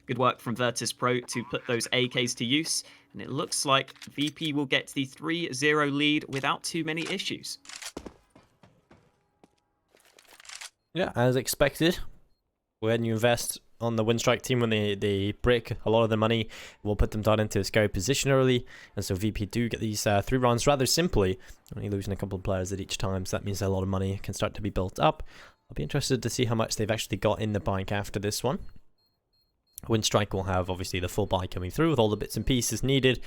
Good work from Virtus.pro to put those AKs to use. And it looks like VP will get the 3-0 lead without too many issues. Yeah, as expected. When you invest on the Winstike team, when they break a lot of the money, we'll put them down into a scary position early. And so VP do get these 3 rounds rather simply, only losing a couple of players at each time. So that means a lot of money can start to be built up. I'll be interested to see how much they've actually got in the bank after this one. Winstike will have obviously the full buy coming through with all the bits and pieces needed.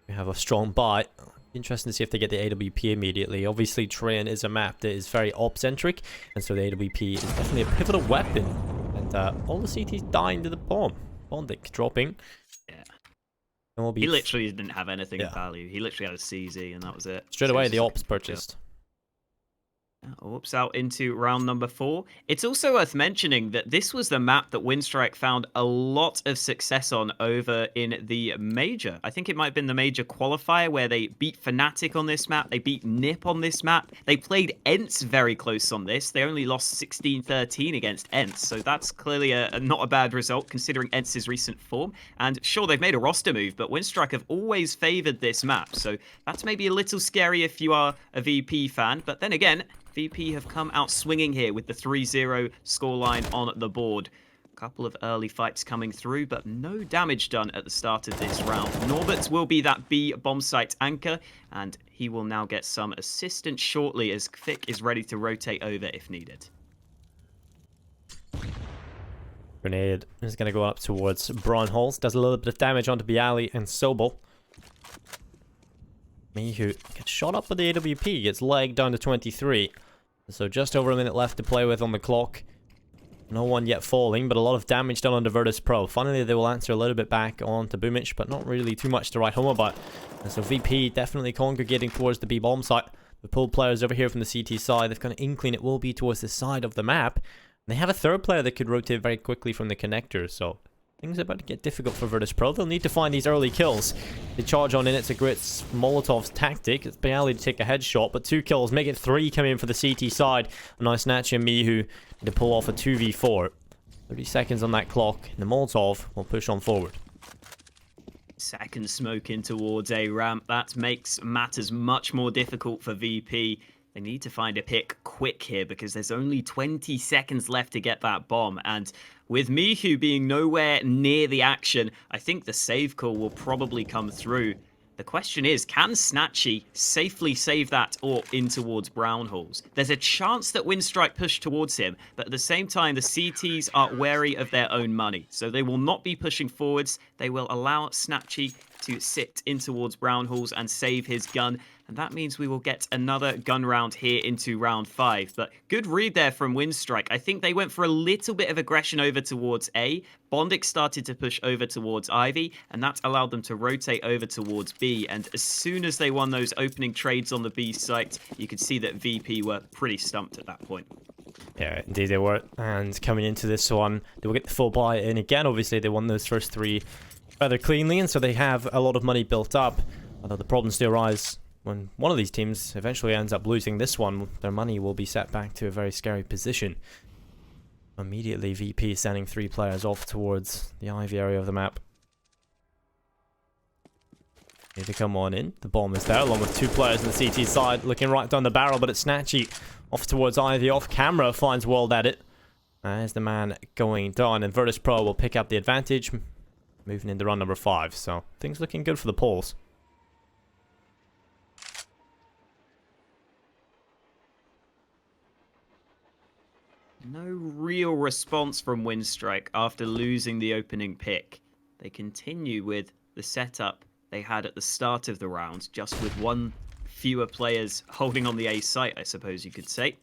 We have a strong buy. Interesting to see if they get the AWP immediately. Obviously, Train is a map that is very op-centric, and so the AWP is definitely a pivotal weapon. And all the CTs dying to the bomb. Bondic dropping. Yeah. And we'll be He literally didn't have anything of value. He literally had a CZ, and that was it. Straight away, the ops purchased. Whoops, out into round number 4. It's also worth mentioning that this was the map that Winstike found a lot of success on over in the Major. I think it might have been the Major qualifier where they beat Fnatic on this map. They beat NiP on this map. They played ENCE very close on this. They only lost 16-13 against ENCE. So that's clearly not a bad result considering ENCE's recent form. And sure, they've made a roster move, but Winstike have always favored this map. So that's maybe a little scary if you are a VP fan. But then again, VP have come out swinging here with the 3-0 scoreline on the board. A couple of early fights coming through, but no damage done at the start of this round. Norbert will be that B bomb site anchor, and he will now get some assistance shortly as Kvik is ready to rotate over if needed. Grenade is going to go up towards Braunholz. Does a little bit of damage onto Bialy and Sobel. Mihu gets shot up with the AWP, gets legged down to 23. So just over a minute left to play with on the clock. No one yet falling, but a lot of damage done on Virtus.pro. Finally, they will answer a little bit back on to Boomich, but not really too much to write home about. And so VP definitely congregating towards the B-bomb site. The pulled players over here from the CT side, they've got an inkling it will be towards the side of the map. And they have a third player that could rotate very quickly from the connector, so things are about to get difficult for Virtus.pro. They'll need to find these early kills. They charge on in. It's a great Molotov's tactic. It's Bialy to take a headshot, but 2 kills. Make it 3 coming in for the CT side. A nice Nachi and Mihu need to pull off a 2v4. 30 seconds on that clock. And the Molotov will push on forward. Second smoke in towards a ramp. That makes matters much more difficult for VP. They need to find a pick quick here because there's only 20 seconds left to get that bomb. And with Mihu being nowhere near the action, I think the save call will probably come through. The question is, can Snatchy safely save that AWP in towards Braunholz? There's a chance that Winstike push towards him, but at the same time, the CTs are wary of their own money. So they will not be pushing forwards. They will allow Snatchy to sit in towards Braunholz and save his gun. And that means we will get another gun round here into round 5. But good read there from Winstike. I think they went for a little bit of aggression over towards A. Bondic started to push over towards Ivy, and that allowed them to rotate over towards B. And as soon as they won those opening trades on the B site, you could see that VP were pretty stumped at that point. Yeah, indeed they were. And coming into this one, they will get the full buy in again. Obviously, they won those first 3 rather cleanly, and so they have a lot of money built up. Although the problems still arise when one of these teams eventually ends up losing this one, their money will be set back to a very scary position. Immediately, VP sending 3 players off towards the Ivy area of the map. Need to come on in. The bomb is there, along with 2 players on the CT side, looking right down the barrel, but it's Snatchy off towards Ivy, off camera, finds World at it. As the man going down, and Virtus.pro will pick up the advantage, moving into round number 5. So things looking good for the Poles. No real response from Winstike after losing the opening pick. They continue with the setup they had at the start of the round, just with 1 fewer players holding on the A site, I suppose you could say.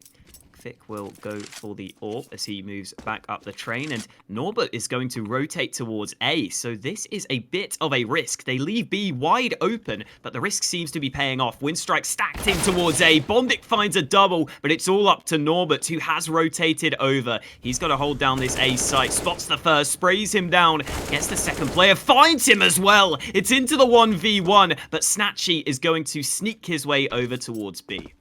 Kvik will go for the AWP as he moves back up the train, and Norbert is going to rotate towards A, so this is a bit of a risk. They leave B wide open, but the risk seems to be paying off. Winstike stacked in towards A. Bondic finds a double, but it's all up to Norbert, who has rotated over. He's got to hold down this A site, spots the first, sprays him down, gets the second player, finds him as well. It's into the 1v1, but Snatchy is going to sneak his way over towards B.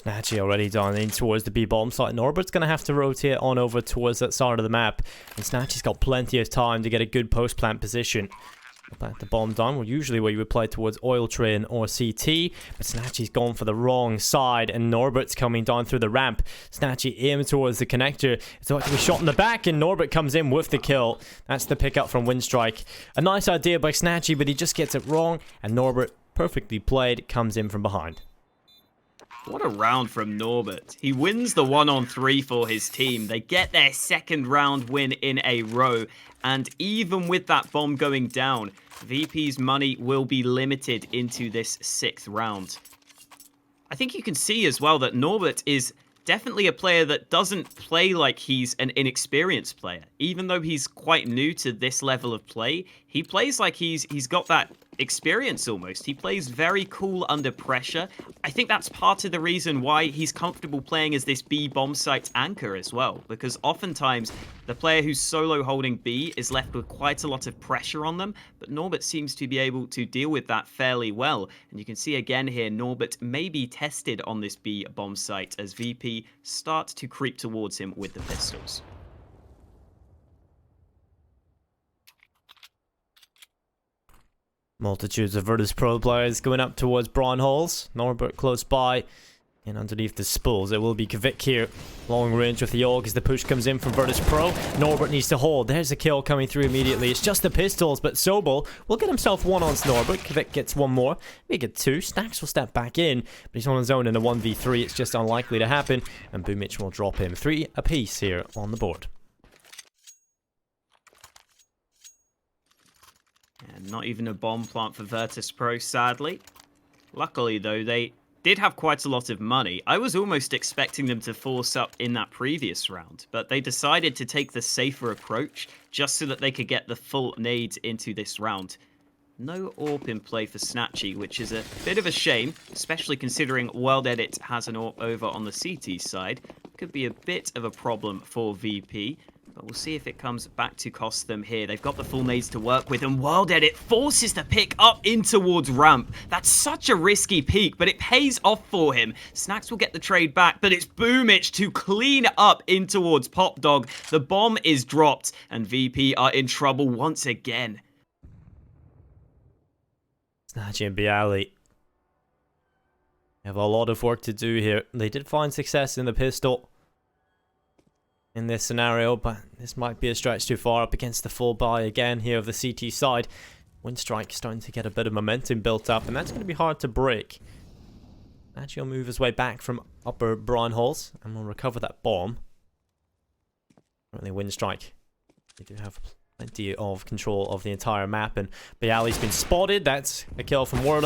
Snatchy already down in towards the B bomb site. Norbert's going to have to rotate on over towards that side of the map. And Snatchy's got plenty of time to get a good post plant position. Plant the bomb down, well, usually where you would play towards Oil Train or CT, but Snatchy's gone for the wrong side, and Norbert's coming down through the ramp. Snatchy aims towards the connector. It's about to be shot in the back, and Norbert comes in with the kill. That's the pickup from Winstike. A nice idea by Snatchy, but he just gets it wrong, and Norbert, perfectly played, comes in from behind. What a round from Norbert. He wins the 1-on-3 for his team. They get their second round win in a row. And even with that bomb going down, VP's money will be limited into this 6th round. I think you can see as well that Norbert is definitely a player that doesn't play like he's an inexperienced player. Even though he's quite new to this level of play, he plays like he's got that experience almost. He plays very cool under pressure. I think that's part of the reason why he's comfortable playing as this B bomb site anchor as well, because oftentimes the player who's solo holding B is left with quite a lot of pressure on them, but Norbert seems to be able to deal with that fairly well. And you can see again here, Norbert may be tested on this B bomb site as VP start to creep towards him with the pistols. Multitudes of Virtus Pro players going up towards Brown Halls. Norbert close by. And underneath the spools, it will be Kvik here. Long range with the AUG as the push comes in from Virtus Pro. Norbert needs to hold. There's a kill coming through immediately. It's just the pistols, but Sobel will get himself one on Norbert. Kvik gets one more. We get two. Stacks will step back in, but he's on his own in a 1v3. It's just unlikely to happen. And Boomich will drop him. 3 apiece here on the board. And not even a bomb plant for Virtus Pro, sadly. Luckily, though, they did have quite a lot of money. I was almost expecting them to force up in that previous round, but they decided to take the safer approach just so that they could get the full nades into this round. No AWP in play for Snatchy, which is a bit of a shame, especially considering World Edit has an AWP over on the CT side. Could be a bit of a problem for VP. But we'll see if it comes back to cost them here. They've got the full nades to work with, and World Edit forces the pick up in towards ramp. That's such a risky peek, but it pays off for him. Snacks will get the trade back, but it's Boomich to clean up in towards Pop Dog. The bomb is dropped, and VP are in trouble once again. Snatchy and Bialy have a lot of work to do here. They did find success in the pistol in this scenario, but this might be a stretch too far up against the full buy again here of the CT side. Winstike starting to get a bit of momentum built up, and that's going to be hard to break. Actually, will move his way back from upper Brown Halls, and will recover that bomb. Currently, Winstike, they do have plenty of control of the entire map, and Bialy's been spotted. That's a kill from World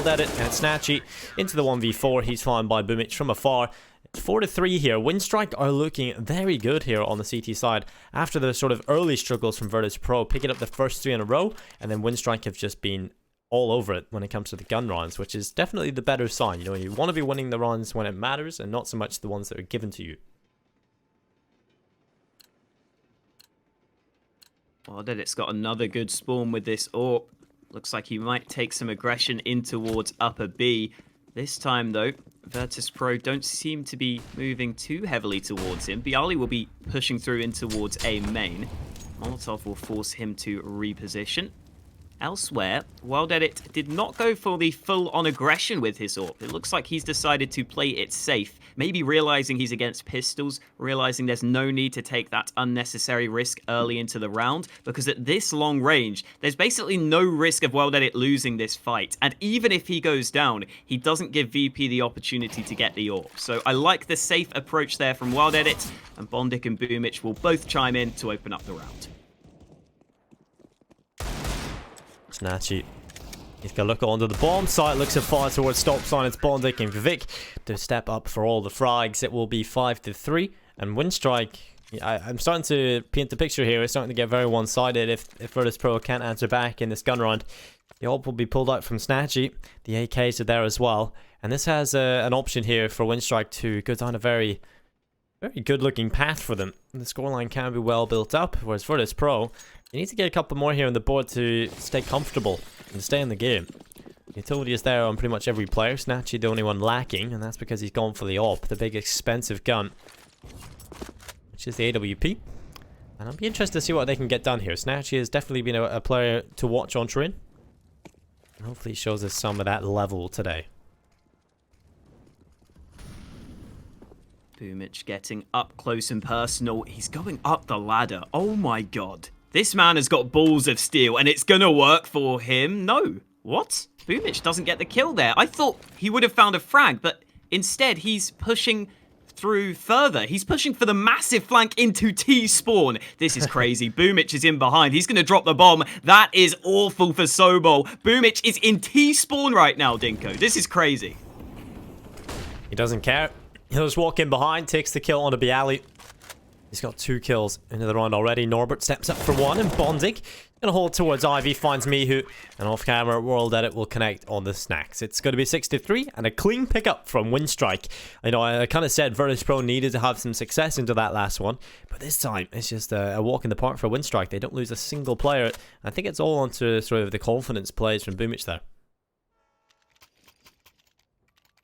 Edit, and Snatchy into the 1v4. He's found by Boomich from afar. 4-3 here. Winstike are looking very good here on the CT side after the sort of early struggles from Virtus Pro, picking up the first 3 in a row, and then Winstike have just been all over it when it comes to the gun rounds, which is definitely the better sign. You know, you want to be winning the rounds when it matters and not so much the ones that are given to you. Well, then it's got another good spawn with this AWP. Looks like he might take some aggression in towards upper B. This time, though, Virtus Pro don't seem to be moving too heavily towards him. Bialy will be pushing through in towards A main. Molotov will force him to reposition. Elsewhere, World Edit did not go for the full-on aggression with his AWP. It looks like he's decided to play it safe, maybe realizing he's against pistols, realizing there's no need to take that unnecessary risk early into the round, because at this long range, there's basically no risk of World Edit losing this fight. And even if he goes down, he doesn't give VP the opportunity to get the AWP. So I like the safe approach there from World Edit, and Bondik and Boomich will both chime in to open up the round. Snatchy, he's going to look onto the bomb site, looks to fire towards stop sign. It's Bondik and Kvik to step up for all the frags. It will be 5-3, and Winstike, I'm starting to paint the picture here. It's starting to get very one-sided if Virtus Pro can't answer back in this gun round. The AWP will be pulled out from Snatchy. The AKs are there as well, and this has an option here for Winstike to go down a very good-looking path for them. The scoreline can be well built up, whereas Virtus Pro, you need to get a couple more here on the board to stay comfortable and stay in the game. Utility is there on pretty much every player. Snatchy the only one lacking, and that's because he's gone for the AWP, the big expensive gun, which is the AWP. And I'll be interested to see what they can get done here. Snatchy has definitely been a player to watch on Trin. And hopefully he shows us some of that level today. Boomich getting up close and personal. He's going up the ladder. Oh my god. This man has got balls of steel, and it's gonna work for him. No. What? Boomich doesn't get the kill there. I thought he would have found a frag, but instead he's pushing through further. He's pushing for the massive flank into T-spawn. This is crazy. Boomich is in behind. He's going to drop the bomb. That is awful for Sobol. Boomich is in T-spawn right now, Dinko. This is crazy. He doesn't care. He'll just walk in behind, takes the kill onto Bialy. He's got 2 kills into the round already. Norbert steps up for 1, and Bondig gonna hold towards Ivy, finds Mihu, and off camera, World Edit will connect on the snacks. It's gonna be 63 and a clean pickup from Winstike. You know, I kind of said Virtus Pro needed to have some success into that last one, but this time it's just a walk in the park for Winstike. They don't lose a single player. I think it's all onto sort of the confidence plays from Boomich there.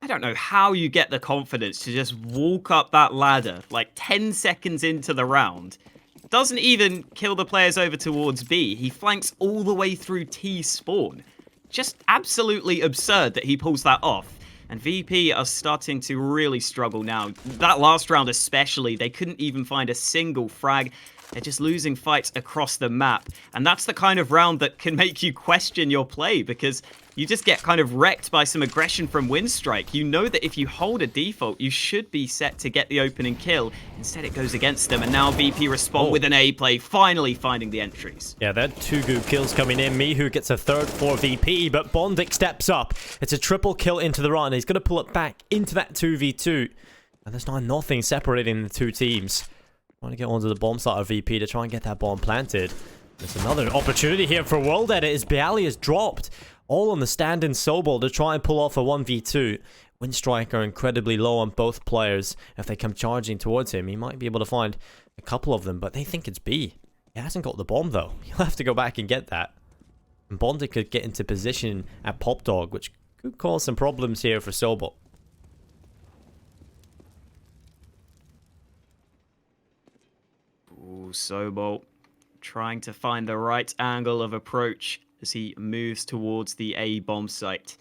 I don't know how you get the confidence to just walk up that ladder like 10 seconds into the round. Doesn't even kill the players over towards B. He flanks all the way through T spawn. Just absolutely absurd that he pulls that off. And VP are starting to really struggle now. That last round especially, they couldn't even find a single frag. They're just losing fights across the map. And that's the kind of round that can make you question your play, because you just get kind of wrecked by some aggression from Winstike. You know that if you hold a default, you should be set to get the opening kill. Instead, it goes against them, and now VP respond with an A play, finally finding the entries. Yeah, there are 2 good kills coming in. Mihu gets a 3rd for VP, but Bondik steps up. It's a triple kill into the run. He's going to pull it back into that 2v2. And there's now nothing separating the 2 teams. Trying to get onto the bomb site of VP to try and get that bomb planted. There's another opportunity here for World Edit as Bialy is dropped. All on the stand-in Sobol to try and pull off a 1v2. Winstike are incredibly low on both players. If they come charging towards him, he might be able to find a couple of them, but they think it's B. He hasn't got the bomb though. He'll have to go back and get that. And Bondik could get into position at Pop Dog, which could cause some problems here for Sobol. Ooh, Sobol trying to find the right angle of approach as he moves towards the A bomb site.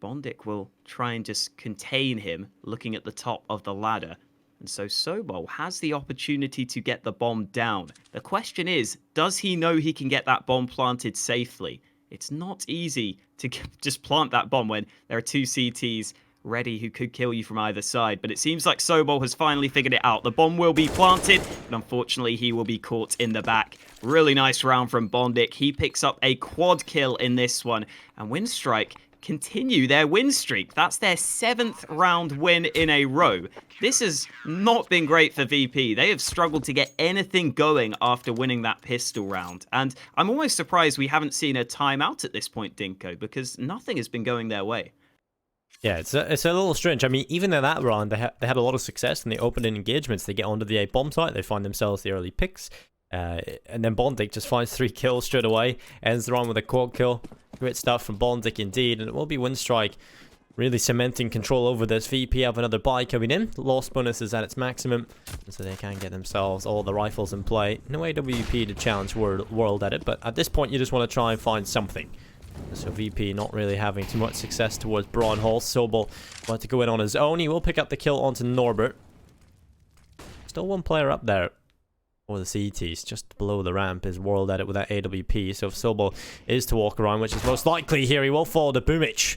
Bondik will try and just contain him, looking at the top of the ladder. And so Sobol has the opportunity to get the bomb down. The question is, does he know he can get that bomb planted safely? It's not easy to just plant that bomb when there are 2 CTs ready who could kill you from either side, but it seems like Sobol has finally figured it out. The bomb will be planted, but unfortunately he will be caught in the back. Really nice round from Bondik. He picks up a quad kill in this one, and Winstike continue their win streak. That's their 7th round win in a row. This has not been great for VP. They have struggled to get anything going after winning that pistol round, and I'm almost surprised we haven't seen a timeout at this point, Dinko, because nothing has been going their way. Yeah, it's a little strange. I mean, even in that round, they had a lot of success in the opening engagements. They get onto the A bomb site, they find themselves the early picks, and then Bondik just finds 3 kills straight away, ends the round with a quad kill. Great stuff from Bondik indeed, and it will be Winstike really cementing control over this. VP have another buy coming in. Lost bonus is at its maximum, so they can get themselves all the rifles in play. No AWP to challenge World Edit, but at this point you just want to try and find something. So VP not really having too much success towards Braun Hall. Sobol about to go in on his own. He will pick up the kill onto Norbert. Still 1 player up there. Or the CTs, just below the ramp is World Edit with that AWP. So if Sobol is to walk around, which is most likely here, he will fall to Boomich.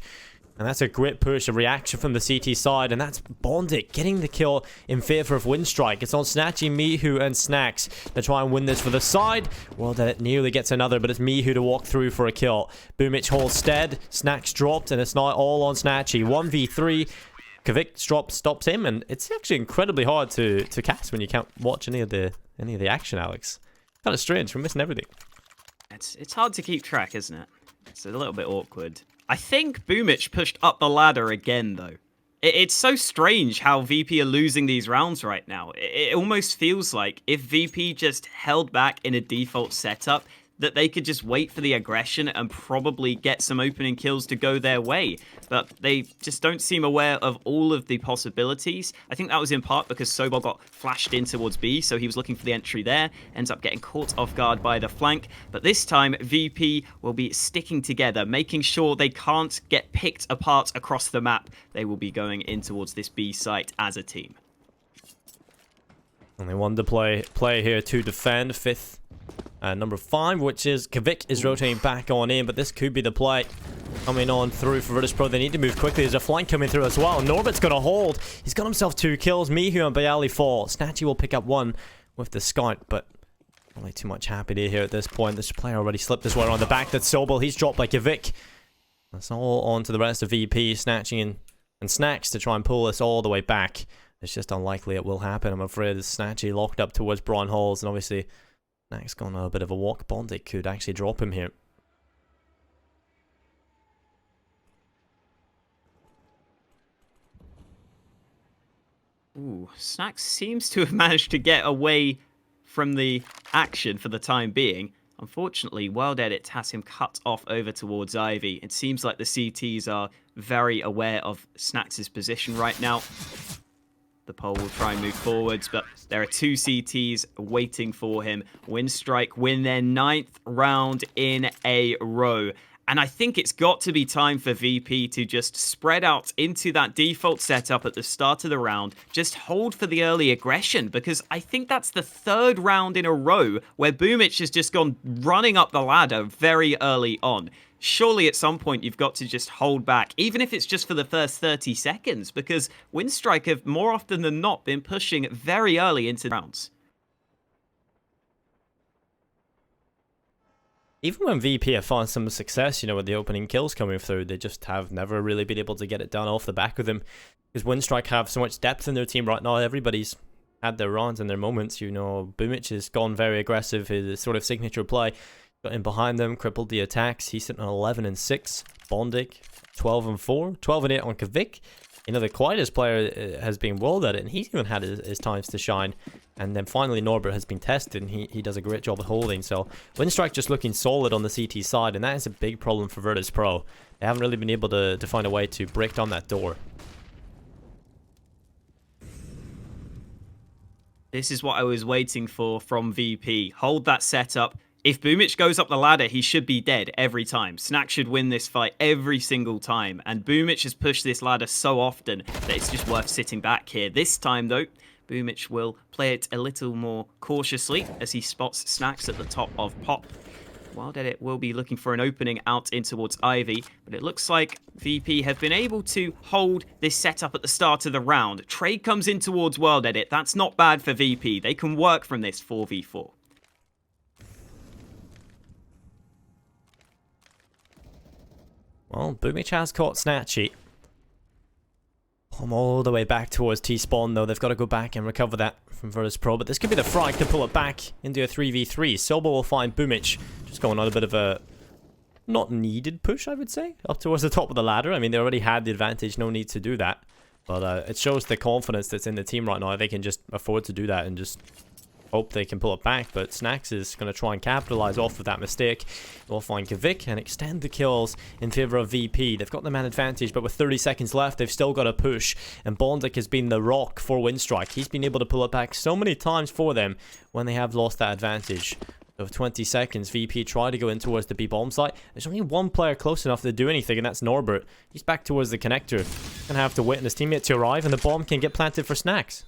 And that's a great push, a reaction from the CT side. And that's Bondik getting the kill in favor of Winstike. It's on Snatchy, Mihu, and Snacks to try and win this for the side. World Edit nearly gets another, but it's Mihu to walk through for a kill. Boomich holds stead, Snacks dropped, and it's now all on Snatchy. 1v3. Kvik stops him, and it's actually incredibly hard to cast when you can't watch any of the action, Alex. Kind of strange, we're missing everything. It's hard to keep track, isn't it? It's a little bit awkward. I think Boomich pushed up the ladder again, though. It's so strange how VP are losing these rounds right now. It almost feels like if VP just held back in a default setup, that they could just wait for the aggression and probably get some opening kills to go their way. But they just don't seem aware of all of the possibilities. I think that was in part because Sobol got flashed in towards B, so he was looking for the entry there, ends up getting caught off guard by the flank. But this time, VP will be sticking together, making sure they can't get picked apart across the map. They will be going in towards this B site as a team. And they want to play here to defend. Fifth number 5, which is Kvik, is rotating back on in, but this could be the play coming on through for Virtus.pro. They need to move quickly. There's a flank coming through as well. Norbert's got a hold. He's got himself 2 kills. Mihu and Bayali fall. Snatchy will pick up 1 with the scout, but not really too much happy here at this point. This player already slipped his way around the back. That's Sobol. He's dropped by Kvik. That's all on to the rest of VP, snatching and Snacks to try and pull us all the way back. It's just unlikely it will happen, I'm afraid. Snatchy locked up towards Brown Halls, and obviously Snacks gone on a bit of a walk. Bondic could actually drop him here. Ooh, Snacks seems to have managed to get away from the action for the time being. Unfortunately, World Edit has him cut off over towards Ivy. It seems like the CTs are very aware of Snacks' position right now. The pole will try and move forwards, but there are 2 CTs waiting for him. Winstike win their 9th round in a row. And I think it's got to be time for VP to just spread out into that default setup at the start of the round. Just hold for the early aggression, because I think that's the 3rd round in a row where Boomich has just gone running up the ladder very early on. Surely at some point you've got to just hold back, even if it's just for the first 30 seconds, because Winstike have more often than not been pushing very early into rounds. Even when VP have found some success, you know, with the opening kills coming through, they just have never really been able to get it done off the back of them. Because Winstike have so much depth in their team right now. Everybody's had their runs and their moments. You know, Boomich has gone very aggressive. His sort of signature play got in behind them, crippled the attacks. He's sitting on 11-6. Bondic 12-4, 12-8 on Kvik. You know, the quietest player has been World Edit, and he's even had his times to shine. And then finally Norbert has been tested, and he does a great job at holding. So Winstike just looking solid on the CT side, and that is a big problem for Virtus.pro. They haven't really been able to find a way to break down that door. This is what I was waiting for from VP. Hold that setup. If Boomich goes up the ladder, he should be dead every time. Snack should win this fight every single time. And Boomich has pushed this ladder so often that it's just worth sitting back here. This time, though, Boomich will play it a little more cautiously as he spots Snacks at the top of Pop. Wild Edit will be looking for an opening out in towards Ivy, but it looks like VP have been able to hold this setup at the start of the round. Trade comes in towards Wild Edit. That's not bad for VP. They can work from this 4v4. Well, Boomich has caught Snatchy. I'm all the way back towards T-spawn, though. They've got to go back and recover that from Virtus.pro, but this could be the frag to pull it back into a 3v3. Sobo will find Boomich just going on a bit of a not needed push, I would say, up towards the top of the ladder. I mean, they already had the advantage, no need to do that. But it shows the confidence that's in the team right now. They can just afford to do that and just hope they can pull it back, but Snacks is going to try and capitalize off of that mistake. They'll find Kvik and extend the kills in favor of VP. They've got the man advantage, but with 30 seconds left, they've still got to push, and Bondic has been the rock for Winstike. He's been able to pull it back so many times for them when they have lost that advantage. Of 20 seconds, VP try to go in towards the B-bomb site. There's only one player close enough to do anything, and that's Norbert. He's back towards the connector. He's gonna have to wait on his teammate to arrive, and the bomb can get planted for Snacks.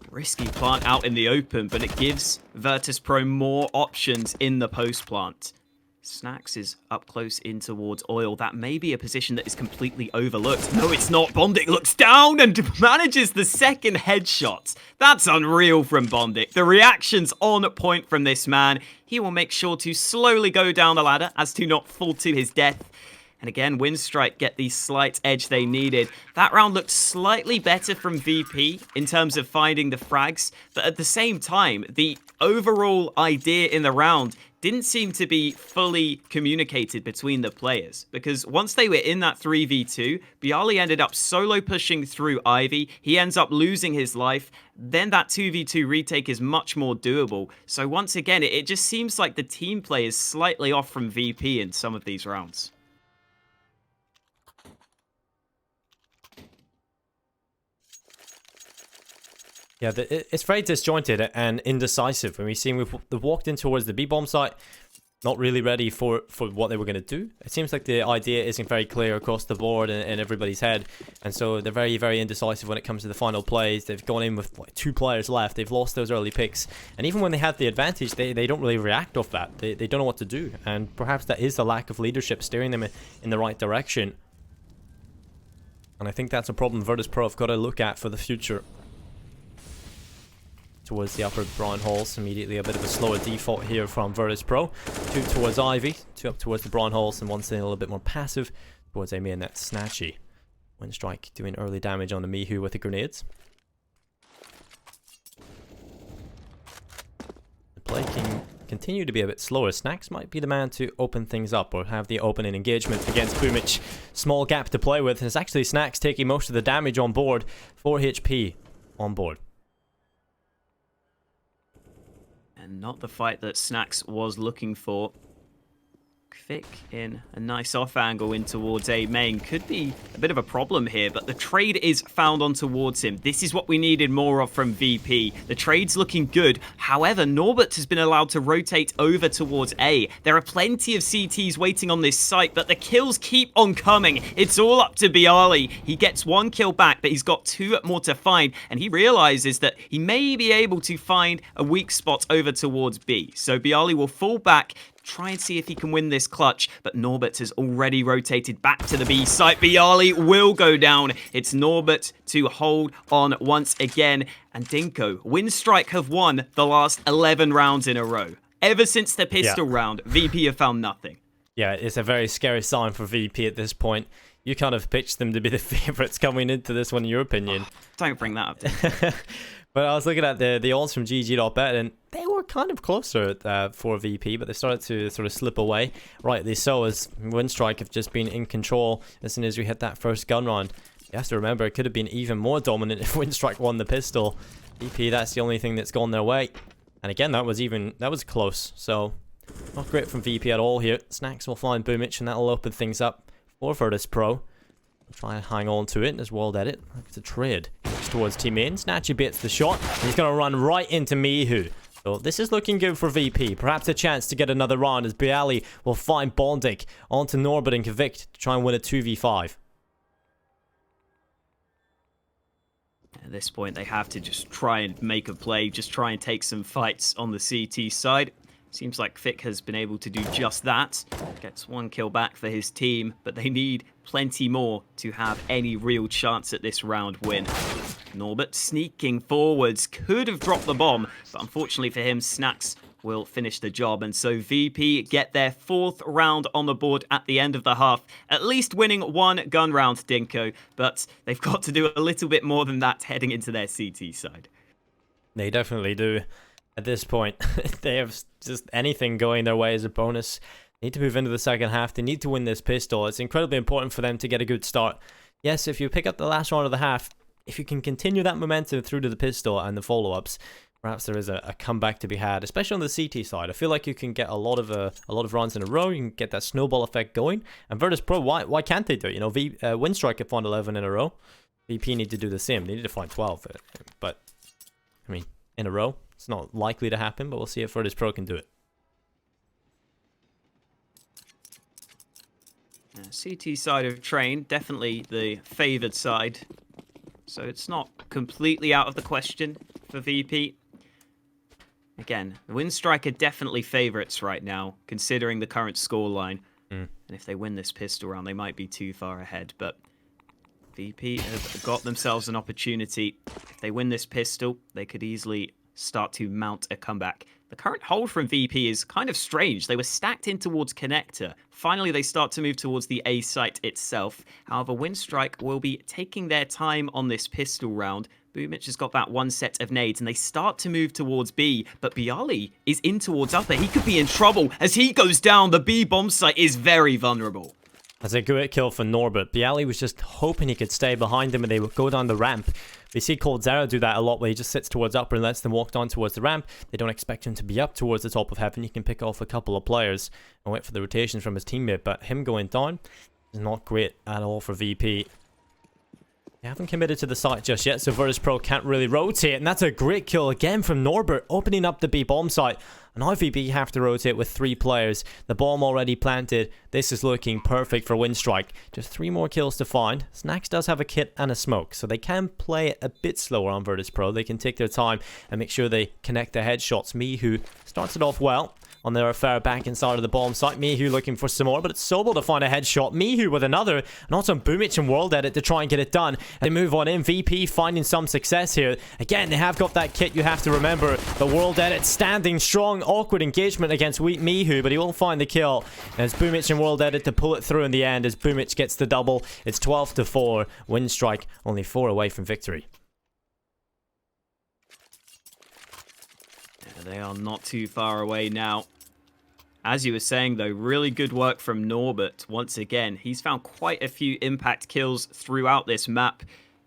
Risky plant out in the open, but it gives Virtus.pro more options in the post plant. Snacks is up close in towards Oil. That may be a position that is completely overlooked. No, it's not. Bondic looks down and manages the second headshot. That's unreal from Bondic. The reaction's on point from this man. He will make sure to slowly go down the ladder as to not fall to his death. And again, Winstike get the slight edge they needed. That round looked slightly better from VP in terms of finding the frags, but at the same time, the overall idea in the round didn't seem to be fully communicated between the players, because once they were in that 3v2, Bialy ended up solo pushing through Ivy. He ends up losing his life. Then that 2v2 retake is much more doable. So once again, it just seems like the team play is slightly off from VP in some of these rounds. Yeah, it's very disjointed and indecisive. When we've walked in towards the B-bomb site, not really ready for what they were going to do. It seems like the idea isn't very clear across the board in everybody's head. And so they're very, very indecisive when it comes to the final plays. They've gone in with like 2 players left. They've lost those early picks. And even when they have the advantage, they don't really react off that. They don't know what to do. And perhaps that is the lack of leadership steering them in the right direction. And I think that's a problem Virtus.pro have got to look at for the future. Towards the upper Brian Halls, immediately a bit of a slower default here from Virtus.pro. 2 towards Ivy, 2 up towards the Brian Halls, and 1 staying a little bit more passive towards Amy, and that's Snatchy. Winstike doing early damage on the Mihu with the grenades. The play can continue to be a bit slower. Snacks might be the man to open things up or have the opening engagement against Boomic. Small gap to play with, and it's actually Snacks taking most of the damage on board. 4 HP on board. And not the fight that Snacks was looking for. Vic in a nice off angle in towards A main. Could be a bit of a problem here, but the trade is found on towards him. This is what we needed more of from VP. The trade's looking good. However, Norbert has been allowed to rotate over towards A. There are plenty of CTs waiting on this site, but the kills keep on coming. It's all up to Bialy. He gets 1 kill back, but he's got 2 more to find, and he realizes that he may be able to find a weak spot over towards B. So Bialy will fall back, try and see if he can win this clutch, but Norbert has already rotated back to the B site. Bialy will go down. It's Norbert to hold on once again. And Dinko, Winstike have won the last 11 rounds in a row. Ever since the pistol round, VP have found nothing. Yeah, it's a very scary sign for VP at this point. You kind of pitched them to be the favourites coming into this one, in your opinion. Don't bring that up. But I was looking at the odds from GG.bet, and they were kind of closer for VP, but they started to sort of slip away. Rightly so, as Winstike have just been in control as soon as we hit that first gun round. You have to remember, it could have been even more dominant if Winstike won the pistol. VP, that's the only thing that's gone their way. And again, that was close. So, not great from VP at all here. Snacks will find Boomic, and that'll open things up for Virtus.pro. Try and hang on to it as World Edit. It's a trade. Looks towards team in. Snatchy bits the shot. He's going to run right into Mihu. So this is looking good for VP. Perhaps a chance to get another round as Bialy will find Bondik onto Norbert and Convict to try and win a 2v5. At this point, they have to just try and make a play, just try and take some fights on the CT side. Seems like Vic has been able to do just that. Gets 1 kill back for his team, but they need plenty more to have any real chance at this round win. Norbert sneaking forwards, could have dropped the bomb, but unfortunately for him, Snacks will finish the job. And so VP get their 4th round on the board at the end of the half, at least winning 1 gun round, Dinko, but they've got to do a little bit more than that heading into their CT side. They definitely do. At this point, they have just anything going their way as a bonus. They need to move into the second half. They need to win this pistol. It's incredibly important for them to get a good start. Yes, if you pick up the last round of the half, if you can continue that momentum through to the pistol and the follow-ups, perhaps there is a comeback to be had, especially on the CT side. I feel like you can get a lot of runs in a row. You can get that snowball effect going. And Virtus.pro, why can't they do it? You know, Winstrike have found 11 in a row. VP need to do the same. They need to find 12. But I mean, in a row. It's not likely to happen, but we'll see if Virtus.pro can do it. CT side of Train, definitely the favoured side. So it's not completely out of the question for VP. Again, the Winstike are definitely favourites right now, considering the current scoreline. And if they win this pistol round, they might be too far ahead. But VP have got themselves an opportunity. If they win this pistol, they could easily start to mount a comeback. The current hold from VP is kind of strange. They were stacked in towards Connector. Finally, they start to move towards the A site itself. However, Winstike will be taking their time on this pistol round, Boomic has got that one set of nades, and they start to move towards B, but Bialy is in towards upper. He could be in trouble. As he goes down, the B bomb site is very vulnerable. That's a great kill for Norbert. Bialy was just hoping he could stay behind him and they would go down the ramp. We see coldzera do that a lot, where he just sits towards upper and lets them walk down towards the ramp. They don't expect him to be up towards the top of heaven. He can pick off a couple of players and wait for the rotations from his teammate, but him going down is not great at all for VP. They haven't committed to the site just yet, so Virtus.pro can't really rotate, and that's a great kill again from Norbert, opening up the B bomb site. And now VP have to rotate with 3 players. The bomb already planted. This is looking perfect for Winstike. Just 3 more kills to find. Snax does have a kit and a smoke, so they can play a bit slower on Virtus.pro. They can take their time and make sure they connect the headshots. Mihu starts it off well on their affair back inside of the bomb site. Mihu looking for some more, but it's Sobel to find a headshot. Mihu with another, and also Boomic and World Edit to try and get it done. They move on in. VP finding some success here. Again, they have got that kit, you have to remember. The World Edit standing strong. Awkward engagement against Mihu, but he will find the kill. As Boomic and World Edit to pull it through in the end, as Boomic gets the double. It's 12-4. Winstike only 4 away from victory. They are not too far away now. As you were saying, though, really good work from Norbert. Once again, he's found quite a few impact kills throughout this map.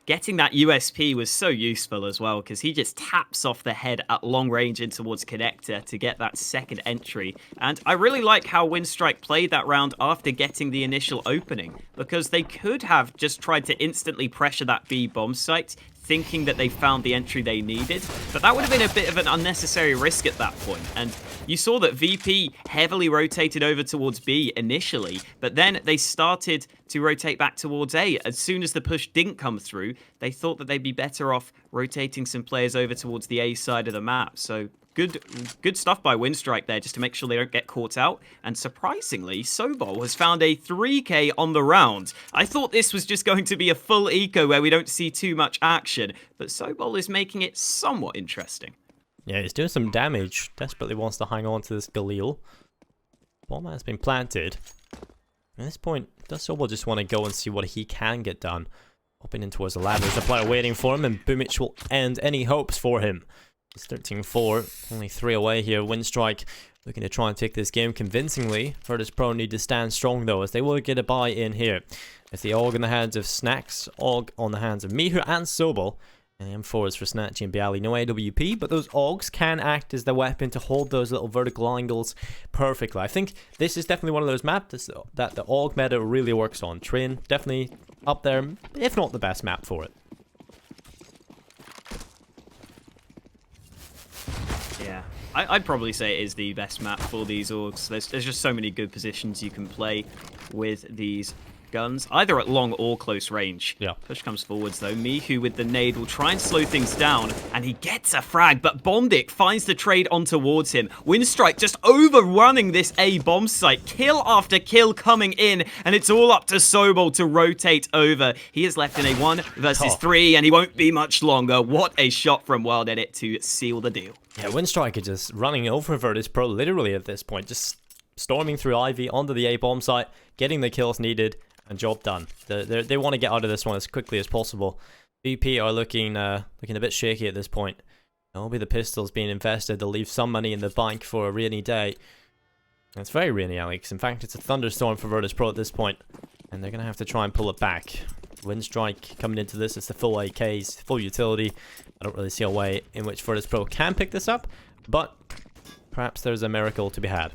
Getting that USP was so useful as well, because he just taps off the head at long range in towards connector to get that second entry. And I really like how Winstike played that round after getting the initial opening, because they could have just tried to instantly pressure that B bomb site, thinking that they found the entry they needed, but that would have been a bit of an unnecessary risk at that point. And you saw that VP heavily rotated over towards B initially, but then they started to rotate back towards A. As soon as the push didn't come through, they thought that they'd be better off rotating some players over towards the A side of the map. So good stuff by Winstike there, just to make sure they don't get caught out. And surprisingly, Sobol has found a 3k on the round. I thought this was just going to be a full eco where we don't see too much action, but Sobol is making it somewhat interesting. Yeah, he's doing some damage. Desperately wants to hang on to this Galil. Bomb has been planted. At this point, does Sobol just want to go and see what he can get done? Hopping in towards the ladder. There's a player waiting for him, and Boomic will end any hopes for him. It's 13-4, only 3 away here. Winstike looking to try and take this game convincingly. Virtus.pro need to stand strong though, as they will get a buy in here. It's the AUG in the hands of Snax, AUG on the hands of Mihu and Sobel. And M4s for Snatchy and Bialy. No AWP, but those AUGs can act as the weapon to hold those little vertical angles perfectly. I think this is definitely one of those maps that the AUG meta really works on. Train, definitely up there, if not the best map for it. Yeah, I'd probably say it is the best map for these AUGs. There's just so many good positions you can play with these guns, either at long or close range. Yeah. Push comes forwards though. Mihu with the nade will try and slow things down, and he gets a frag, but Bondik finds the trade on towards him. Winstike just overrunning this A bomb site. Kill after kill coming in, and it's all up to Sobol to rotate over. He is left in a 1 versus 3, and he won't be much longer. What a shot from World Edit to seal the deal. Yeah, Winstike is just running over Virtus.pro literally at this point, just storming through Ivy onto the A bomb site, getting the kills needed, and job done. They want to get out of this one as quickly as possible. VP are looking a bit shaky at this point. It'll be the pistols being invested. They'll leave some money in the bank for a rainy day. It's very rainy, Alex. In fact, it's a thunderstorm for Virtus.pro at this point, and they're going to have to try and pull it back. Winstike coming into this, it's the full AKs, full utility. I don't really see a way in which Virtus.pro can pick this up, but perhaps there's a miracle to be had.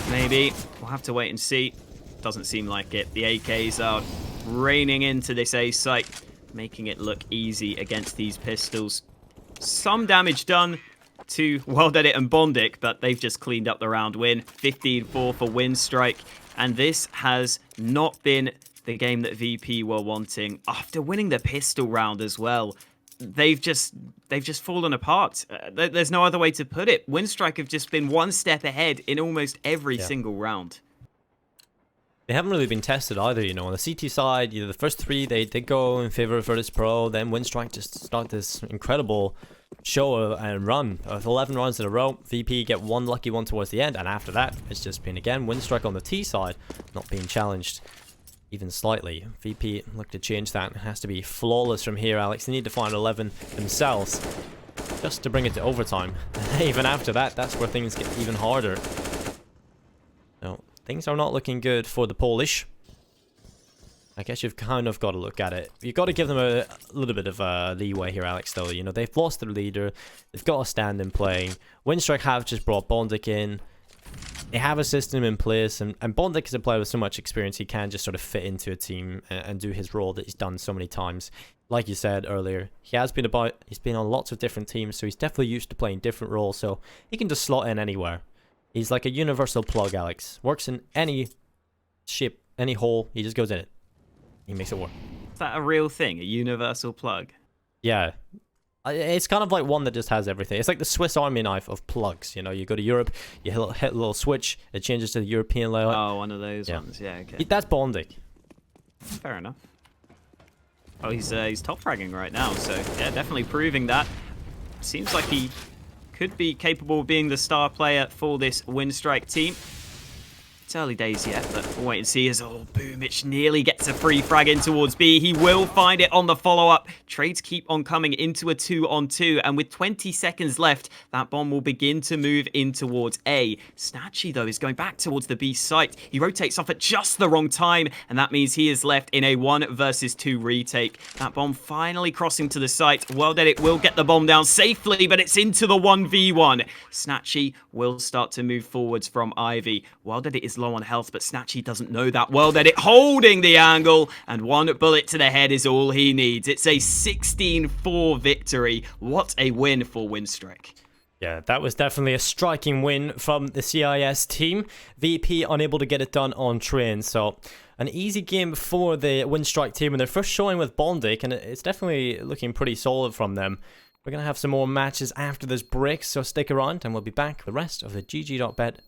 Maybe. We'll have to wait and see. Doesn't seem like it. The AKs are raining into this A site, making it look easy against these pistols. Some damage done to World Edit and Bondik, but they've just cleaned up the round win. 15-4 for Winstike. And this has not been the game that VP were wanting. After winning the pistol round as well, they've just fallen apart. There's no other way to put it. Winstike have just been one step ahead in almost every single round. They haven't really been tested either, you know. On the CT side, the first 3, they did go in favor of Virtus.pro. Then Winstike just start this incredible show and run of 11 runs in a row. VP get one lucky one towards the end, and after that, it's just been, again, Winstike on the T side, not being challenged. even slightly. VP look to change that. It has to be flawless from here, Alex. They need to find 11 themselves just to bring it to overtime. Even after that, that's where things get even harder. So, things are not looking good for the Polish. I guess you've kind of got to look at it. You've got to give them a little bit of leeway here, Alex, though. You know, they've lost their leader. They've got a stand in playing. Winstike have just brought Bondik in. They have a system in place, and Bondik is a player with so much experience, he can just sort of fit into a team and do his role that he's done so many times. Like you said earlier, he's been on lots of different teams, so he's definitely used to playing different roles, so he can just slot in anywhere. He's like a universal plug, Alex. Works in any shape, any hole, he just goes in it. He makes it work. Is that a real thing? A universal plug? Yeah. It's kind of like one that just has everything. It's like the Swiss Army knife of plugs. You know, you go to Europe, you hit a little switch, it changes to the European layout. Oh, one of those ones. Yeah, okay. That's Bondik. Fair enough. Oh, he's top fragging right now, so yeah, definitely proving that. Seems like he could be capable of being the star player for this Winstike team. It's early days yet, but we'll wait and see as, oh, Boomich nearly gets a free frag in towards B. He will find it on the follow-up. Trades keep on coming into a 2-on-2, and with 20 seconds left, that bomb will begin to move in towards A. Snatchy, though, is going back towards the B site. He rotates off at just the wrong time, and that means he is left in a 1 versus 2 retake. That bomb finally crossing to the site. Well, then it will get the bomb down safely, but it's into the 1v1. Snatchy will start to move forwards from Ivy. Well, that it is low on health, but Snatchy doesn't know that. Well, then it holding the angle, and 1 bullet to the head is all he needs. It's a 16-4 victory. What a win for Winstike. Yeah, that was definitely a striking win from the CIS team. VP unable to get it done on train, so an easy game for the Winstike team in their first showing with Bondik, and it's definitely looking pretty solid from them. We're going to have some more matches after this break, so stick around and we'll be back with the rest of the GG.bet